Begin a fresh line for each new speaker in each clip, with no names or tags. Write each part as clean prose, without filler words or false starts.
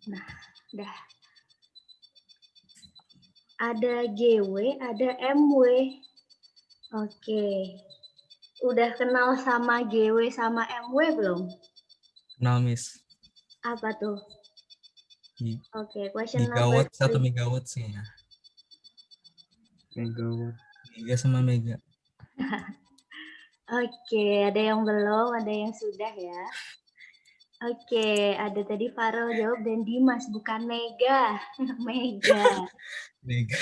Nah, dah. Ada GW, ada MW. Oke. Udah kenal sama GW sama MW belum?
Kenal, Miss.
Apa tuh? Oke, question number
Gigawatt 1
3.
megawatt sih ya.
Megawatt.
Giga sama mega.
Oke, ada yang belum, ada yang sudah ya. Oke, ada tadi Farel jawab dan Dimas, bukan Mega. Mega.
Mega.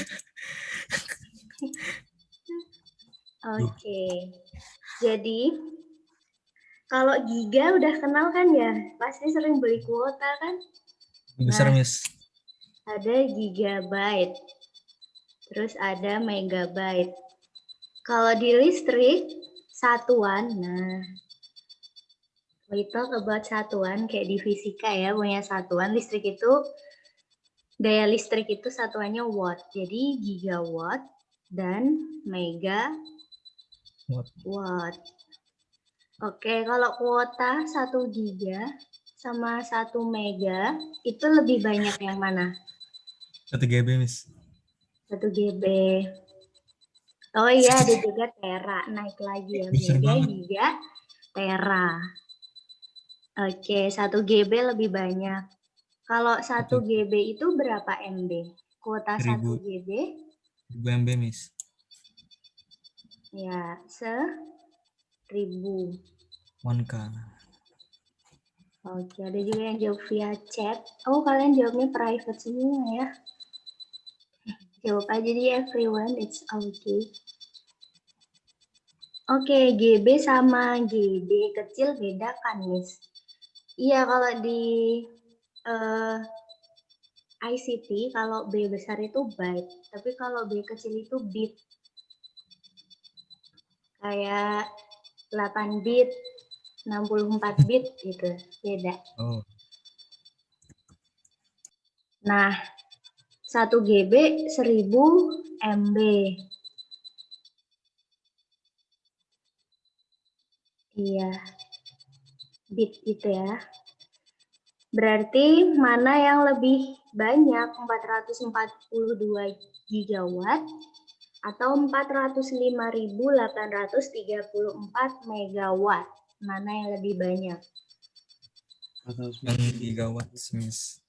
Oke. Jadi, kalau giga udah kenal kan ya? Pasti sering beli kuota kan?
Besar,
Nah,
Miss.
ada gigabyte. Terus ada megabyte. Kalau di listrik, satuan. Nah, we talk about satuan kayak di fisika ya, punya satuan listrik itu, daya listrik itu satuannya watt. Jadi gigawatt dan megawatt. Oke, kalau kuota 1 giga sama 1 mega itu lebih banyak yang mana?
1 GB, Miss.
1 GB. Oh iya, ada juga tera, naik lagi ya,
Besar
mega,
banget.
giga, tera. Oke, 1 GB lebih banyak. Kalau 1 GB itu berapa MB? Kuota 1
1000
GB?
1000 MB, Miss.
Ya, 1000.
1K.
Oke, ada juga yang jawab via chat. Oh, kalian jawabnya private semua ya. Jawab aja di everyone, it's okay. Oke, GB sama GB kecil beda kan, Miss? Iya, kalau di ICT, kalau B besar itu byte, tapi kalau B kecil itu bit. Kayak 8 bit, 64 bit gitu, beda.
Oh.
Nah, 1 GB 1000 MB. Iya, bit gitu ya. Berarti mana yang lebih banyak, 442 gigawatt atau 405.834 megawatt? Mana yang lebih banyak?
Yang gigawatt, Miss.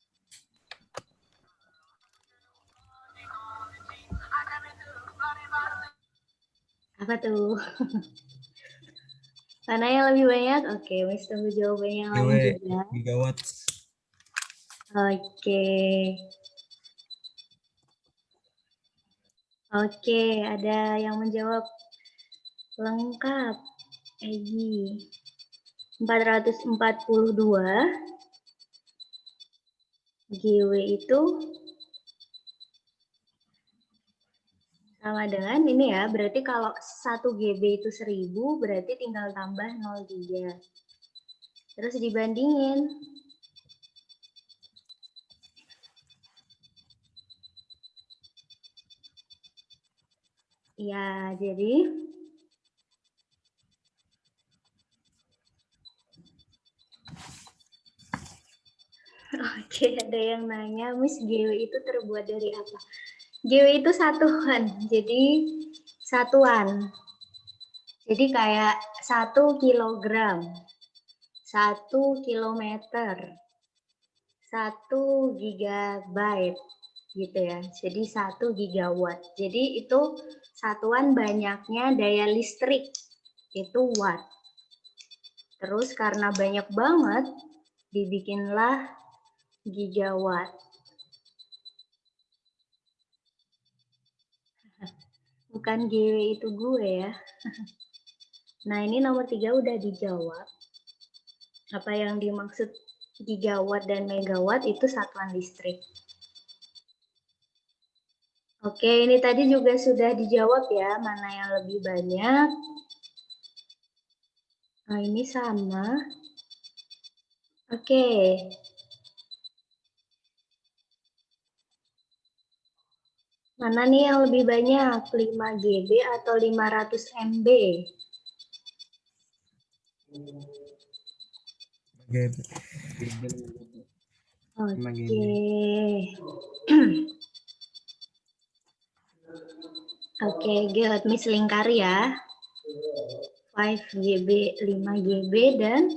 Apa tuh? Mana yang lebih banyak? Oke, Miss tunggu jawabannya yang lain juga.
Gigawatt.
Oke. Oke, ada yang menjawab lengkap. Egi. 442 GW itu sama dengan ini ya, berarti kalau 1 GB itu 1000, berarti tinggal tambah 0,3. Terus dibandingin. Ya, jadi oke, ada yang nanya, Miss GW itu terbuat dari apa? GW itu satuan, jadi satuan. Jadi kayak 1 kilogram, 1 kilometer, 1 gigabyte gitu ya. Jadi 1 gigawatt. Jadi itu satuan banyaknya daya listrik, itu watt. Terus karena banyak banget, dibikinlah gigawatt. Bukan GW itu gue ya. Nah, ini nomor 3 udah dijawab. Apa yang dimaksud gigawatt dan megawatt itu satuan listrik. Oke, ini tadi juga sudah dijawab ya, mana yang lebih banyak. Nah, ini sama. Oke. Mana nih yang lebih banyak, 5 GB atau 500 MB?
5 GB.
Oke, good. Miss lingkar ya. 5 GB, 5 GB, dan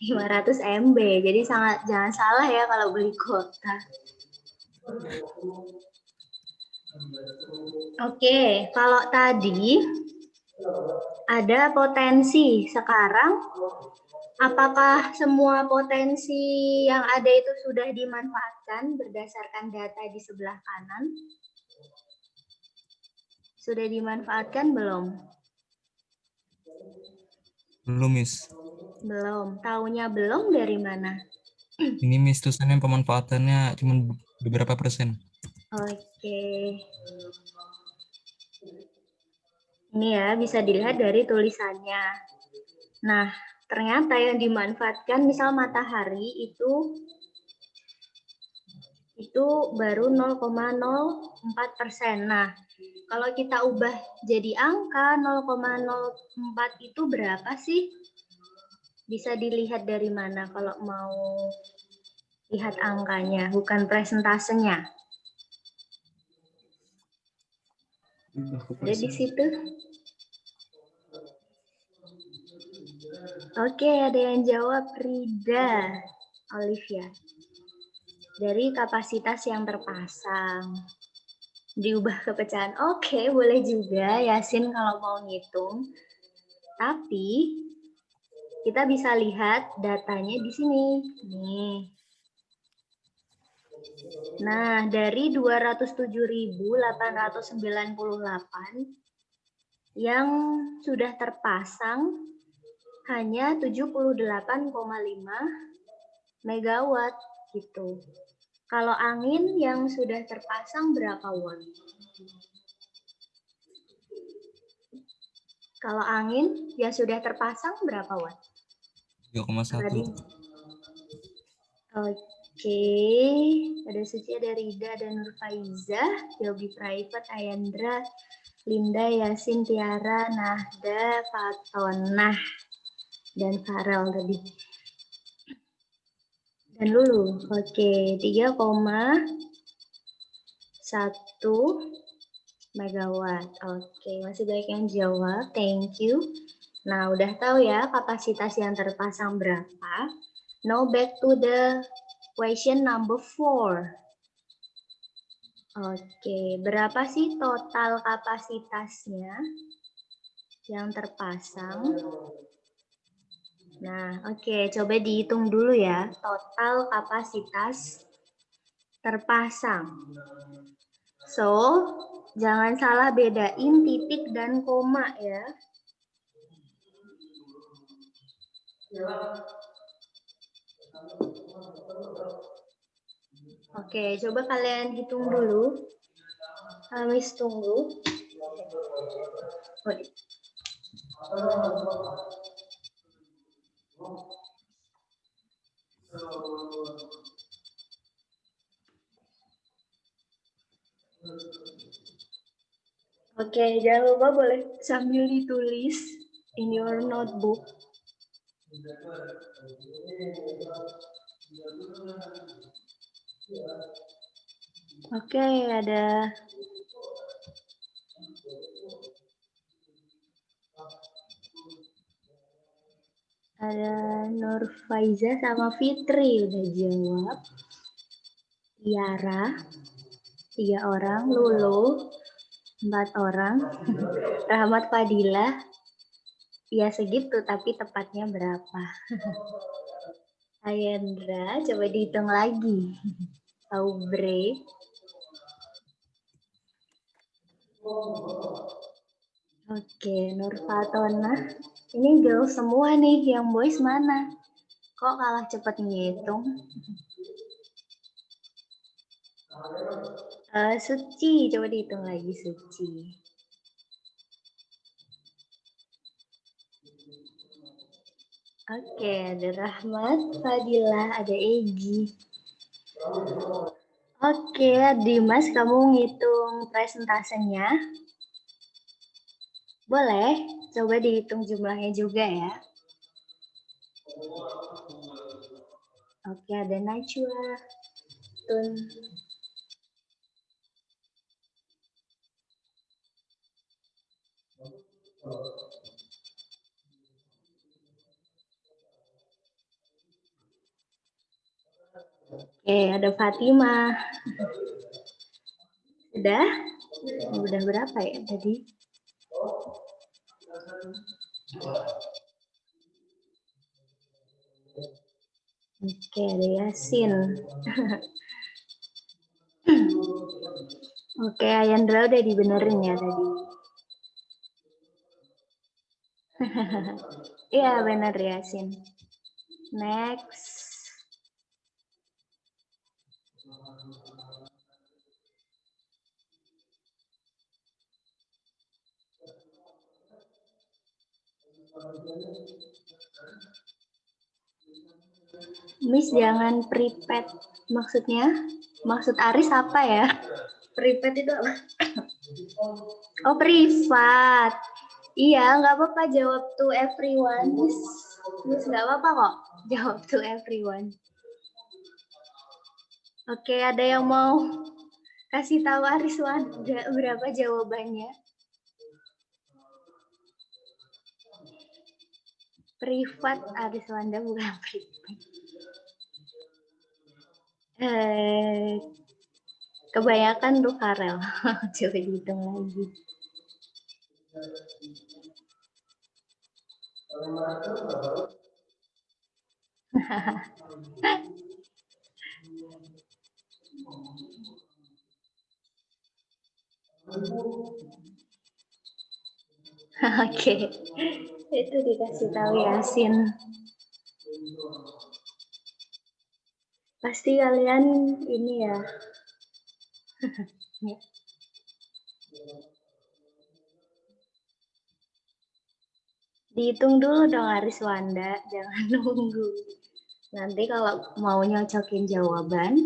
500 MB. Jadi jangan salah ya kalau beli kuota. Oke, kalau tadi ada potensi, sekarang apakah semua potensi yang ada itu sudah dimanfaatkan berdasarkan data di sebelah kanan? Sudah dimanfaatkan belum?
Belum, Miss.
Belum. Taunya belum dari mana?
Ini Miss tulisannya pemanfaatannya cuma beberapa persen.
Oke. Ini ya, bisa dilihat dari tulisannya. Nah, ternyata yang dimanfaatkan misal matahari itu baru 0,04%. Nah, kalau kita ubah jadi angka 0,04 itu berapa sih? Bisa dilihat dari mana kalau mau lihat angkanya, bukan presentasenya. Ada di situ. Oke, ada yang jawab Rida, Olivia. Dari kapasitas yang terpasang. Diubah ke pecahan. Oke, boleh juga Yasin kalau mau ngitung. Tapi kita bisa lihat datanya di sini. Nih. Nah, dari 207.898 yang sudah terpasang hanya 78,5 megawatt gitu. Kalau angin yang sudah terpasang berapa watt? Kalau angin yang sudah terpasang berapa watt?
3,1.
Oke, ada Suci, ada Rida, ada Nurfaiza, Yobi Private, Ayandra, Linda, Yasin, Tiara, Nahda, Fatonah, dan Farel tadi. Dan Lulu. Oke, 3,1 megawatt. Oke, masih banyak yang jawab. Thank you. Nah, udah tahu ya kapasitas yang terpasang berapa. Now back to the question number 4. Oke, berapa sih total kapasitasnya yang terpasang? Nah, oke, coba dihitung dulu ya. Total kapasitas terpasang. So, jangan salah bedain titik dan koma ya. Oke, coba kalian hitung dulu. Miss tunggu. Oke, jangan lupa boleh sambil ditulis in your notebook. Oke, ada Nurfaiza sama Fitri udah jawab. Tiara, 3 orang, Lulu, 4 orang, Rahmat, Fadila, ya segitu tapi tepatnya berapa? Ayendra, coba dihitung lagi. Aubrey. Oke, Nurfatona. Ini girl semua nih, yang boys mana? Kok kalah cepet ngitung? Suci, coba dihitung lagi Suci. Oke, ada Rahmat, Fadila, ada Egi. Oke, Dimas, kamu ngitung presentasenya? Boleh, coba dihitung jumlahnya juga ya. Oke, ada Najwa. Tun. Oke, ada Fatima. Udah berapa ya tadi? Oke, ada Yasin. Oke, Ayandra udah dibenerin ya tadi. Iya, bener Yasin. Next. Miss jangan prepaid. Maksudnya? Maksud Aris apa ya? Prepaid itu apa? Oh, privat. Iya, nggak apa-apa jawab to everyone. Miss nggak apa-apa kok jawab to everyone. Oke, ada yang mau kasih tahu Aris berapa jawabannya? Privat Aris Wanda bukan privat. Kebanyakan tuh Karel. Coba dihitung lagi. Oke, itu dikasih tahu Yasin. Pasti kalian ini ya. Dihitung dulu dong Aris Wanda, jangan nunggu. Nanti kalau mau nyocokin jawaban,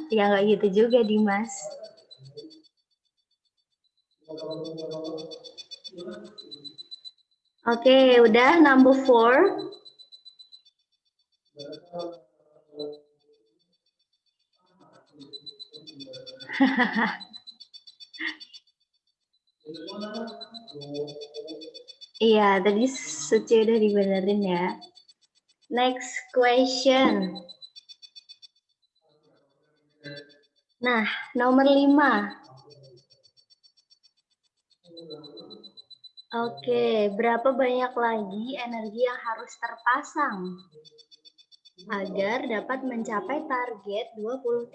ya nggak gitu juga Dimas. Oke, udah number 4. Iya, tadi Suci udah dibenerin ya. Next question. Nah, nomor 5. Oke, berapa banyak lagi energi yang harus terpasang agar dapat mencapai target 23%?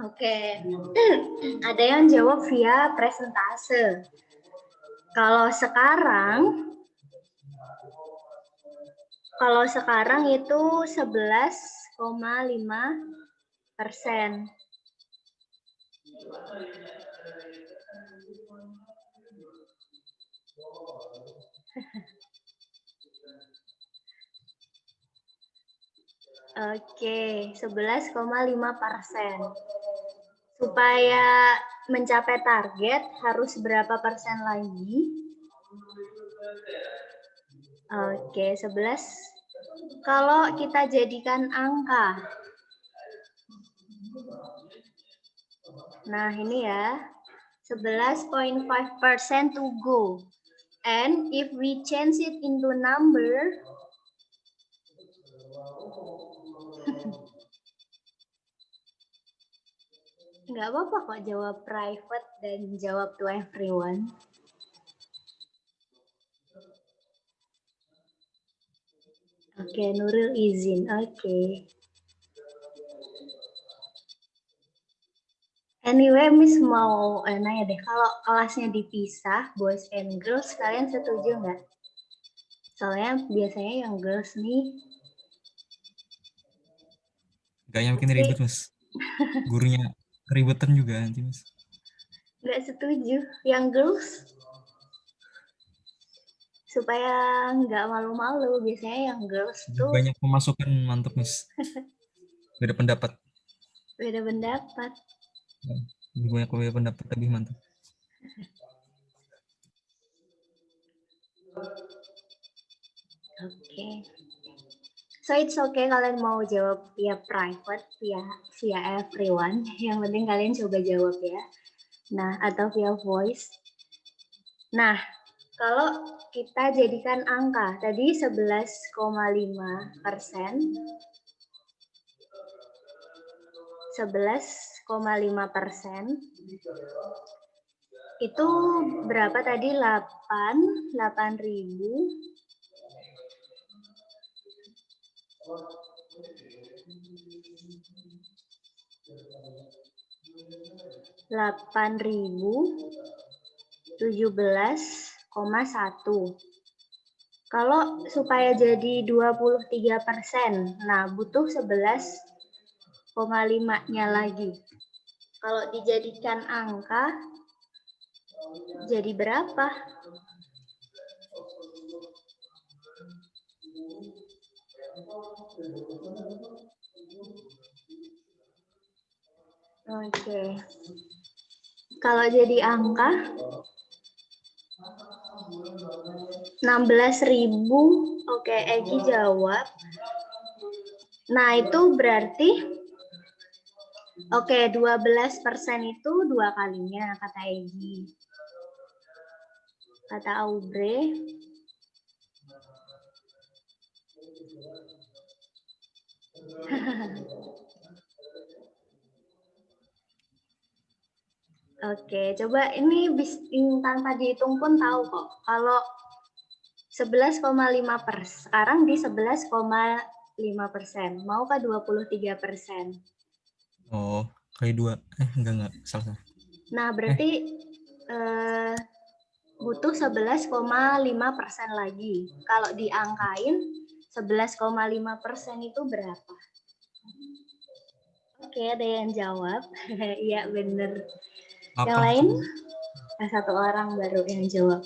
Oke, ada yang jawab via presentase. Kalau sekarang itu 11,5%. Oke, 11,5%. Supaya mencapai target harus berapa persen lagi? Oke, 11. Kalau kita jadikan angka. Nah, ini ya. 11.5% to go. And if we change it into number, nggak apa-apa kok jawab private dan jawab to everyone. Oke, Nuril izin. Oke. Anyway, Miss mau nanya deh, kalau kelasnya dipisah, boys and girls, kalian setuju nggak? Soalnya biasanya yang girls nih.
Kayaknya makin ribet, Mas. Gurunya keribetan juga nanti, Mas.
Nggak setuju. Yang girls supaya nggak malu-malu, biasanya yang girls tuh
Banyak pemasukan, mantap, Mas. Beda pendapat.
beda pendapat.
Lebih banyak beda pendapat, lebih mantap.
Oke. So it's okay kalian mau jawab via private, via everyone. Yang penting kalian coba jawab ya. Nah, atau via voice. Nah, kalau kita jadikan angka, tadi 11,5%. 11,5%. Itu berapa tadi? 8.000. 8.017,1. Kalau supaya jadi 23%, nah butuh 11,5-nya lagi. Kalau dijadikan angka, jadi berapa? Oke. Kalau jadi angka 16.000. Oke, Egi jawab. Nah, itu berarti 12% itu 2 kalinya kata Egi. Kata Aubrey Oke, coba ini tanpa dihitung pun tahu kok. Kalau 11,5%, sekarang di 11,5%. Maukah 23%?
Oh, kali 2. Enggak, salah.
Nah, berarti butuh 11,5% lagi. Kalau diangkain, 11,5% itu berapa? Oke, ada yang jawab. Iya, bener. Yang lain? Satu orang baru yang jawab.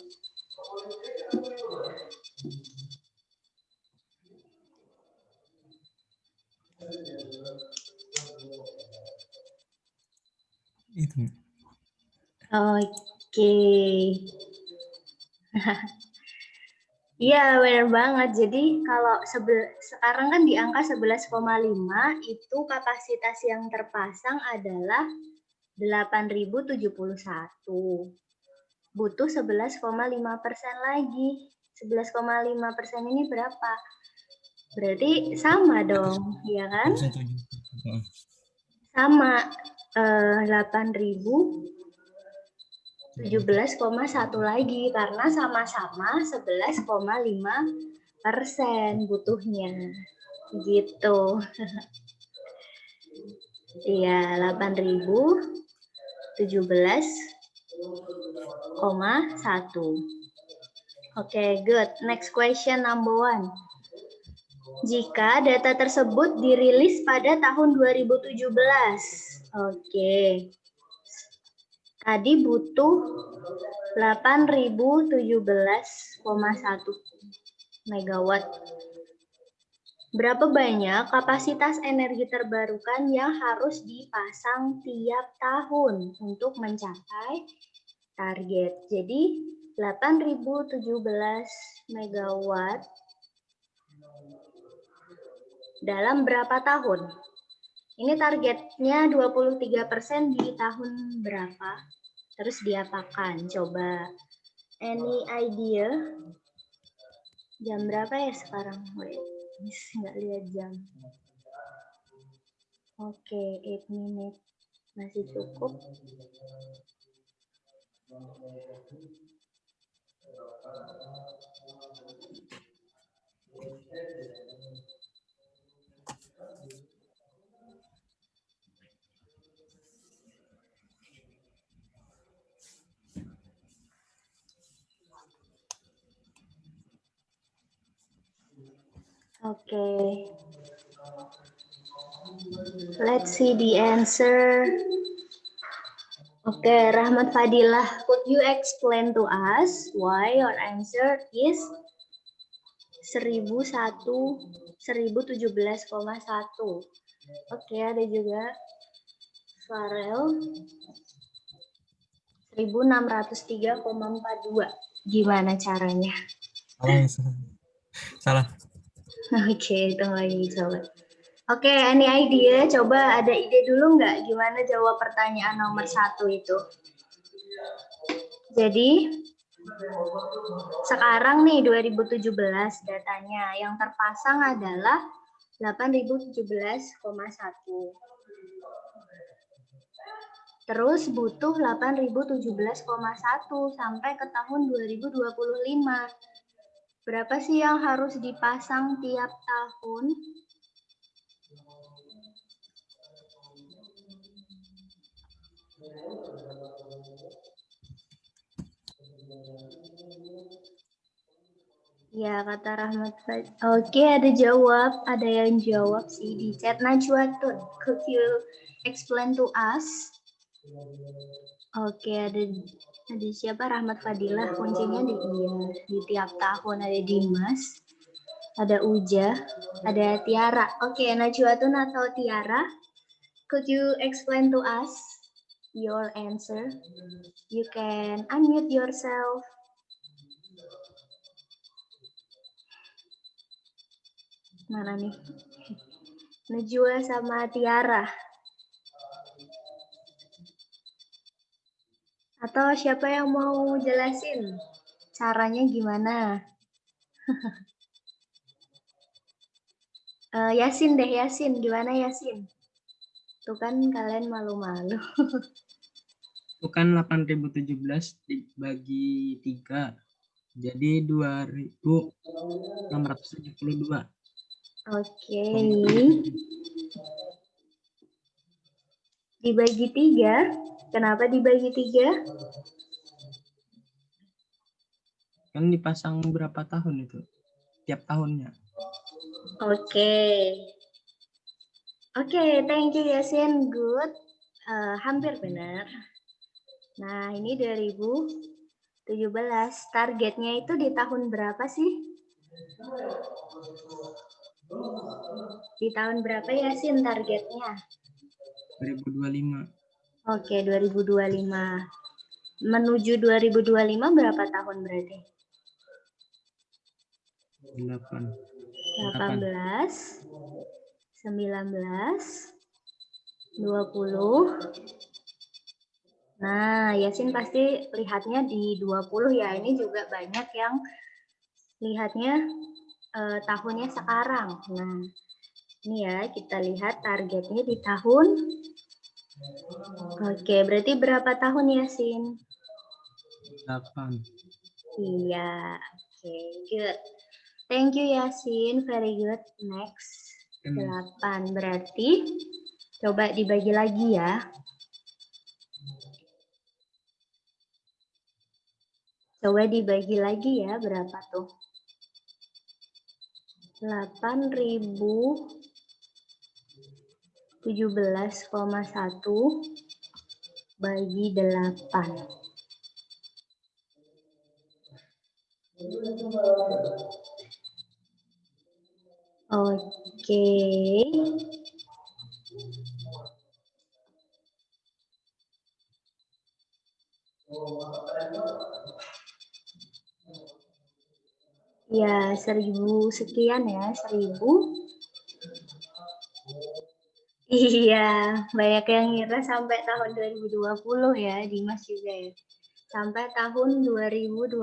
Itu.
Oke. Iya, benar banget. Jadi kalau sekarang kan di angka 11,5 itu kapasitas yang terpasang adalah 8.071. Butuh 11,5% lagi. 11,5% ini berapa? Berarti sama dong, ya kan? Sama 8.017,1 lagi karena sama-sama 11,5% butuhnya. Gitu. Iya, 8.017,1. Oke, good. Next question number 1. Jika data tersebut dirilis pada tahun 2017. Oke. Tadi butuh 8.017,1 megawatt. Berapa banyak kapasitas energi terbarukan yang harus dipasang tiap tahun untuk mencapai target? Jadi 8.017 megawatt dalam berapa tahun? Ini targetnya 23% di tahun berapa? Terus diapakan? Coba, any idea? Jam berapa ya sekarang? Wait, nggak lihat jam. Oke, 8 menit. Masih cukup. Oke. Let's see the answer. Oke, Rahmat Fadilah, could you explain to us why your answer is 1117,1? Oke, ada juga Farel 1603,42. Gimana caranya?
Salah, Miss. Salah.
Oke, tunggu lagi coba. Oke, any idea? Coba ada ide dulu nggak gimana jawab pertanyaan nomor 1 itu? Jadi, sekarang nih 2017 datanya yang terpasang adalah 8.017,1. Terus butuh 8.017,1 sampai ke tahun 2025. Berapa sih yang harus dipasang tiap tahun? Ya, kata Rahmat. Oke, ada yang jawab sih di chat. Najwa, could you explain to us? Oke, ada siapa? Rahmat Fadilah, kuncinya di tiap tahun. Ada Dimas, ada Uja, ada Tiara. Oke, Najwatun atau Tiara, could you explain to us your answer? You can unmute yourself. Mana nih? Najwa sama Tiara. Atau siapa yang mau jelasin caranya gimana? Yasin deh, Yasin. Gimana Yasin? Tuh kan kalian malu-malu.
Itu kan 8.017 dibagi 3. Jadi 2.672.
Oke. Dibagi 3. Kenapa dibagi 3?
Kan dipasang berapa tahun itu? Tiap tahunnya.
Oke. Oke, thank you Yasin. Good. Hampir benar. Nah, ini 2017. Targetnya itu di tahun berapa sih? Di tahun berapa Yasin targetnya?
2025.
Oke, 2025. Menuju 2025 berapa tahun berarti?
8.
18, 19, 20. Nah, Yasin pasti lihatnya di 20 ya. Ini juga banyak yang lihatnya tahunnya sekarang. Nah, ini ya kita lihat targetnya di tahun. Oke, berarti berapa tahun Yasin?
8.
Iya, oke, good. Thank you Yasin, very good. Next, 8. Berarti coba dibagi lagi ya. Coba dibagi lagi ya, berapa tuh? 8.017,1 bagi 8. Oke. Ya, 1.000 sekian ya, 1.000. Iya, banyak yang ngira sampai tahun 2020 ya, Dimas juga ya. Sampai tahun 2025.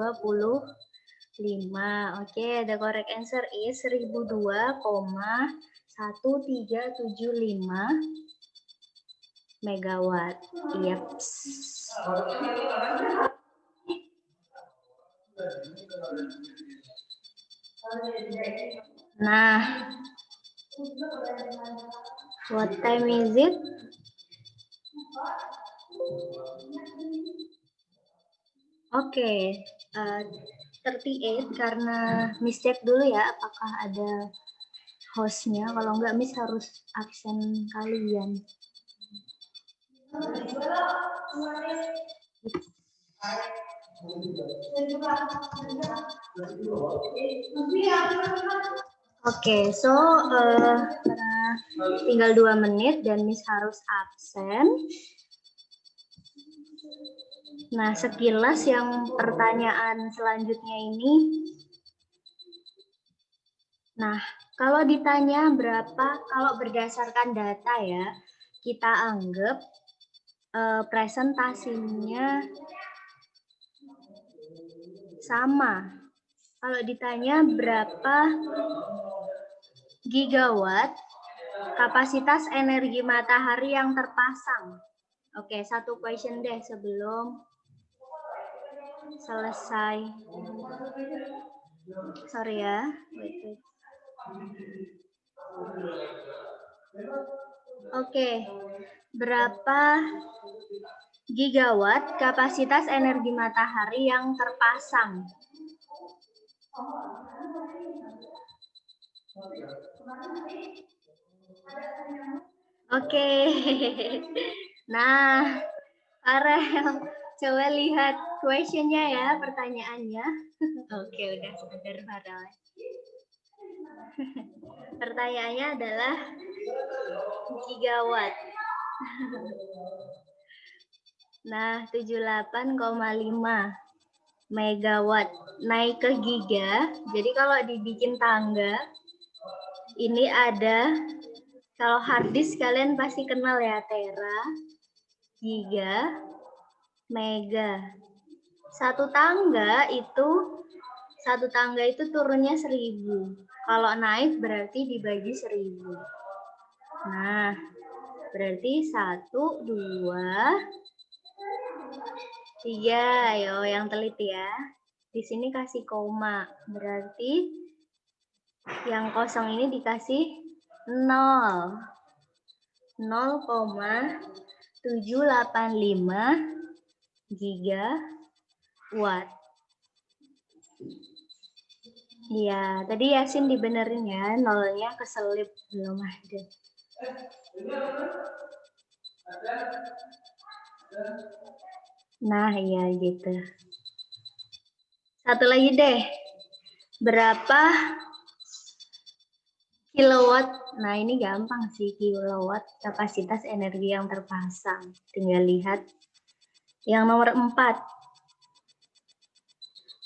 Oke, the correct answer is 1002,1375 megawatt. Yep. Nah, what time is it? Oke, 38 karena Miss cek dulu ya apakah ada hostnya. Kalau enggak Miss harus absen kalian. Oke, so tinggal 2 menit dan Miss harus absen. Nah, sekilas yang pertanyaan selanjutnya ini Nah, kalau ditanya berapa, kalau berdasarkan data ya, kita anggap presentasinya sama. Kalau ditanya berapa gigawatt kapasitas energi matahari yang terpasang. Oke, satu question deh sebelum selesai. Sorry ya. Wait. Oke, berapa gigawatt kapasitas energi matahari yang terpasang? Oke. Nah, Farel, coba lihat questionnya ya, pertanyaannya. Oke, udah sadar Farel. Pertanyaannya adalah gigawatt. Nah, 78,5 megawatt. Naik ke giga, jadi kalau dibikin tangga, ini ada, kalau hard disk kalian pasti kenal ya, tera, giga, mega. Satu tangga itu turunnya 1000. Kalau naik berarti dibagi 1000. Nah, berarti 1, 2, 3. Ayo yang teliti ya. Di sini kasih koma. Berarti yang kosong ini dikasih 0. 0,785 gigawatt. Iya, tadi Yasin dibenerin ya, nolnya keselip, belum ada. Nah, iya gitu. Satu lagi deh. Berapa kilowatt? Nah, ini gampang sih, kilowatt kapasitas energi yang terpasang. Tinggal lihat yang nomor 4.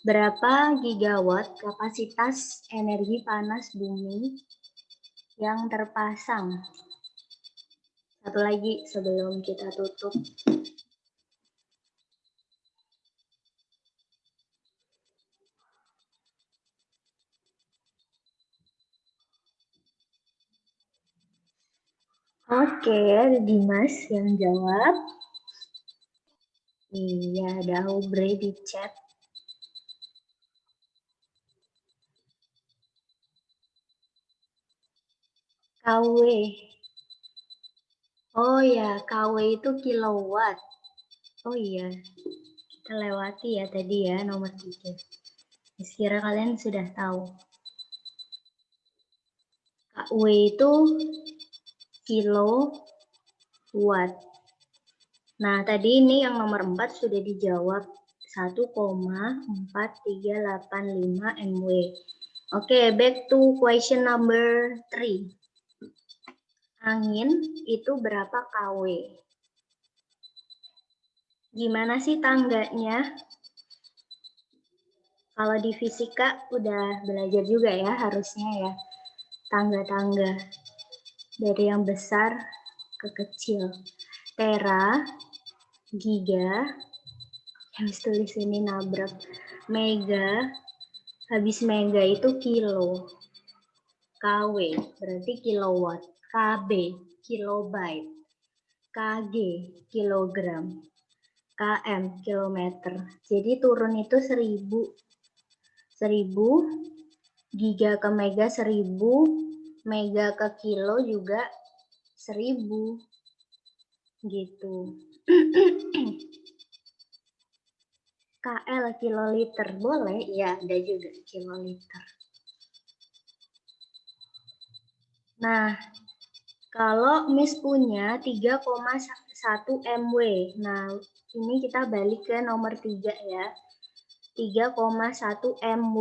Berapa gigawatt kapasitas energi panas bumi yang terpasang? Satu lagi sebelum kita tutup. Oke, ada Dimas yang jawab. Iya, ada Aubrey di chat. KW. Oh ya, KW itu kilowatt. Oh iya, kita lewati ya tadi ya nomor 3. Kira kalian sudah tahu. KW itu kilowatt. Nah, tadi ini yang nomor 4 sudah dijawab. 1,4385 MW. Oke, back to question number 3. Angin itu berapa kW? Gimana sih tangganya? Kalau di fisika udah belajar juga ya harusnya ya. Tangga-tangga. Dari yang besar ke kecil. Tera, giga, habis tulis ini nabrak. Mega, habis mega itu kilo. KW, berarti kilowatt. KB, kilobyte. KG, kilogram. KM, kilometer. Jadi turun itu 1000. 1000, giga ke mega 1000, mega ke kilo juga 1000. Gitu. KL, kiloliter. Boleh? Ya, ada juga kiloliter. Nah, kalau Miss punya 3,1 MW. Nah, ini kita balik ke nomor 3 ya. 3,1 MW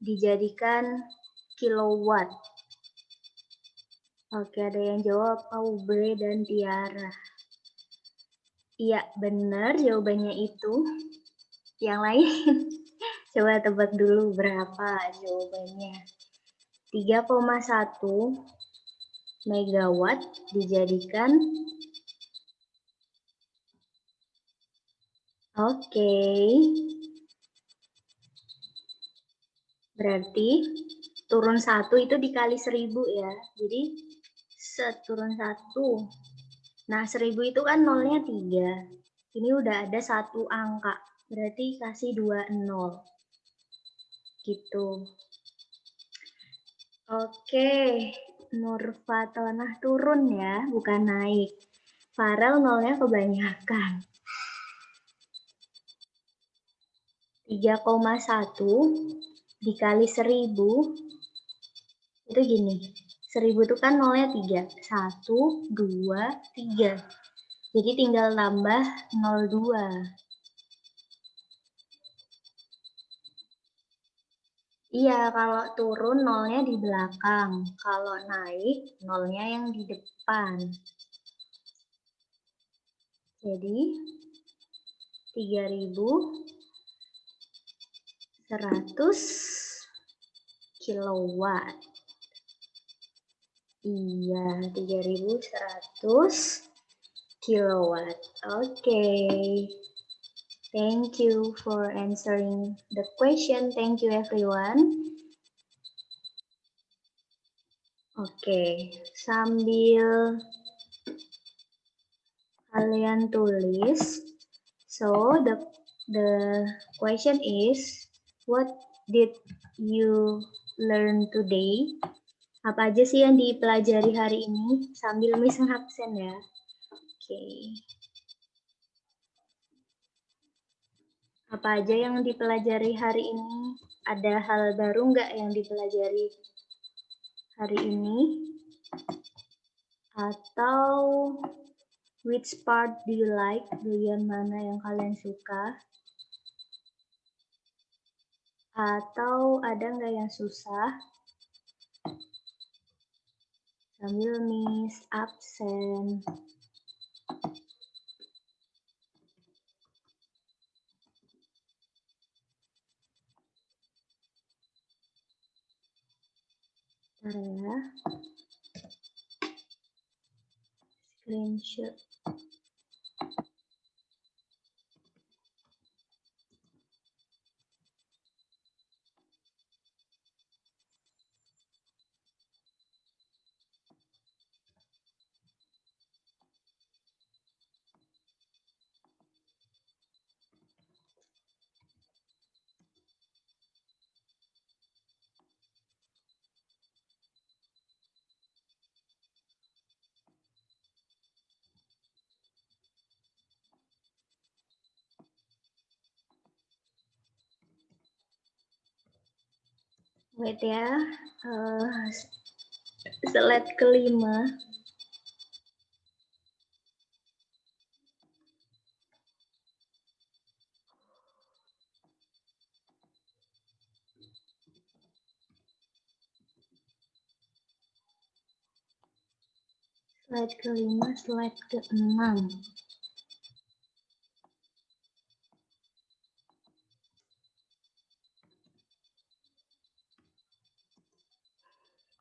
dijadikan kilowatt. Oke, ada yang jawab Aubrey dan Tiara. Iya, benar jawabannya itu. Yang lain, coba tebak dulu berapa jawabannya. 3,1 megawatt dijadikan berarti turun 1 itu dikali 1000 ya. Jadi turun 1. Nah, 1000 itu kan nolnya 3. Ini udah ada 1 angka. Berarti kasih 2 nol. Gitu. Oke, Nurfatonah turun ya, bukan naik. Farel nolnya kebanyakan. 3,1 dikali 1000 itu gini. 1000 itu kan nolnya 3. 1, 2, 3. Jadi tinggal tambah 0,2. Iya, kalau turun nolnya di belakang. Kalau naik nolnya yang di depan. Jadi 3.100 kilowatt. Iya, 3.100 kilowatt. Oke. Thank you for answering the question. Thank you everyone. Oke, sambil kalian tulis. So the question is, what did you learn today? Apa aja sih yang dipelajari hari ini? Sambil Miss absen ya. Oke. Apa aja yang dipelajari hari ini? Ada hal baru nggak yang dipelajari hari ini? Atau which part do you like? Bagian mana yang kalian suka? Atau ada nggak yang susah? Sambil Miss absen. Bentar ya. Screenshot. Wait ya. Slide kelima. Slide kelima, slide keenam.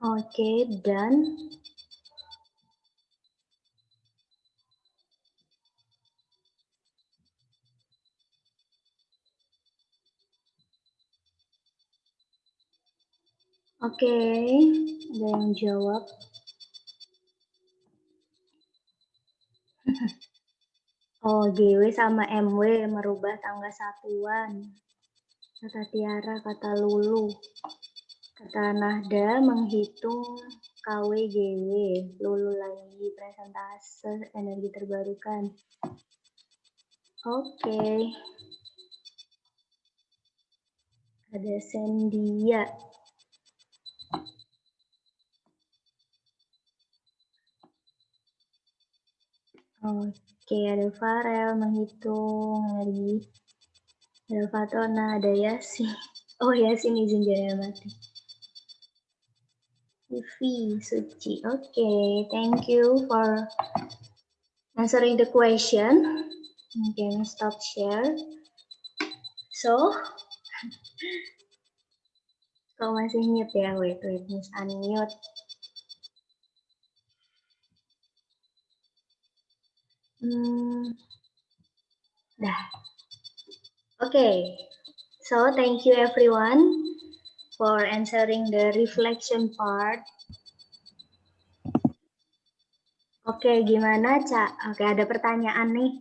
Oke, dan oke, ada yang jawab. Oh, GW sama MW merubah tangga satuan. Kata Tiara, kata Lulu. Kata Nahda menghitung KW GW. Lulu lagi presentase energi terbarukan. Oke. Ada Sendia. Oke, ada Farel menghitung energi. Ada Fatona, ada Yasin. Oh, Yasin izin jalan mati. Vivi, Suci. Okay, thank you for answering the question. Okay, stop share. So, Kok masih mute ya? Wait, Miss unmute. Dah. Okay. So, thank you everyone for answering the reflection part. Oke, gimana, Cak? Oke, ada pertanyaan nih.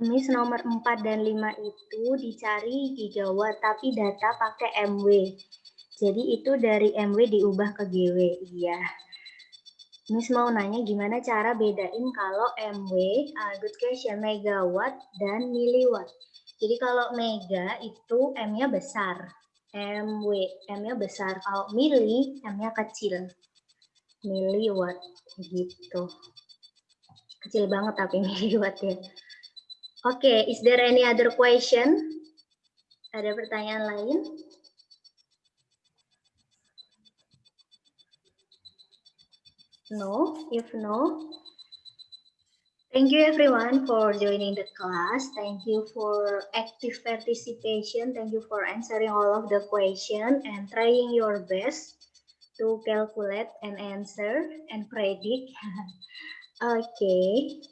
Miss nomor 4 dan 5 itu dicari gigawatt, tapi data pakai MW. Jadi itu dari MW diubah ke GW. Iya. Miss mau nanya gimana cara bedain kalau MW, good question, megawatt dan miliwatt. Jadi kalau mega itu M-nya besar. MW, M-nya besar. Kalau mili, M-nya kecil. Miliwatt, gitu. Kecil banget tapi miliwatt ya. Oke, is there any other question? Ada pertanyaan lain? No, if no, thank you everyone for joining the class. Thank you for active participation. Thank you for answering all of the questions and trying your best to calculate and answer and predict. Okay.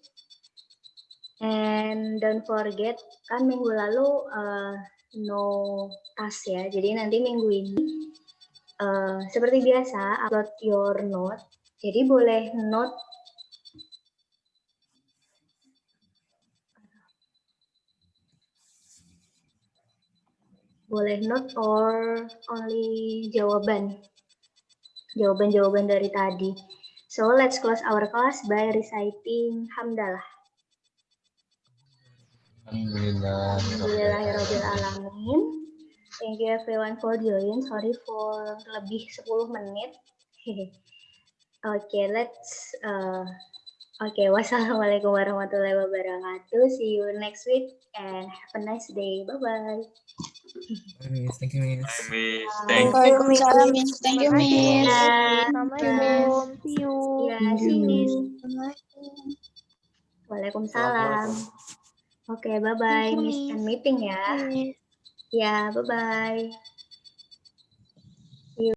And don't forget, kan minggu lalu no task ya. Jadi nanti minggu ini seperti biasa upload your note. Jadi boleh note or only jawaban dari tadi. So let's close our class by reciting hamdalah. Alhamdulillahirabbil alamin. Thank you everyone for join. Sorry for lebih 10 menit. Okay, let's wassalamualaikum warahmatullahi wabarakatuh. See you next week and have a nice day. Bye-bye.
Miss, thank you, Miss.
Thank you.
Waalaikumsalam, Miss. Thank you, Miss.
Assalamualaikum.
See you.
Ya, see you.
Assalamualaikum.
Waalaikumsalam. Oke, bye-bye.
Thank you,
Miss
Miss.
and meeting ya.
Miss.
Ya, bye-bye.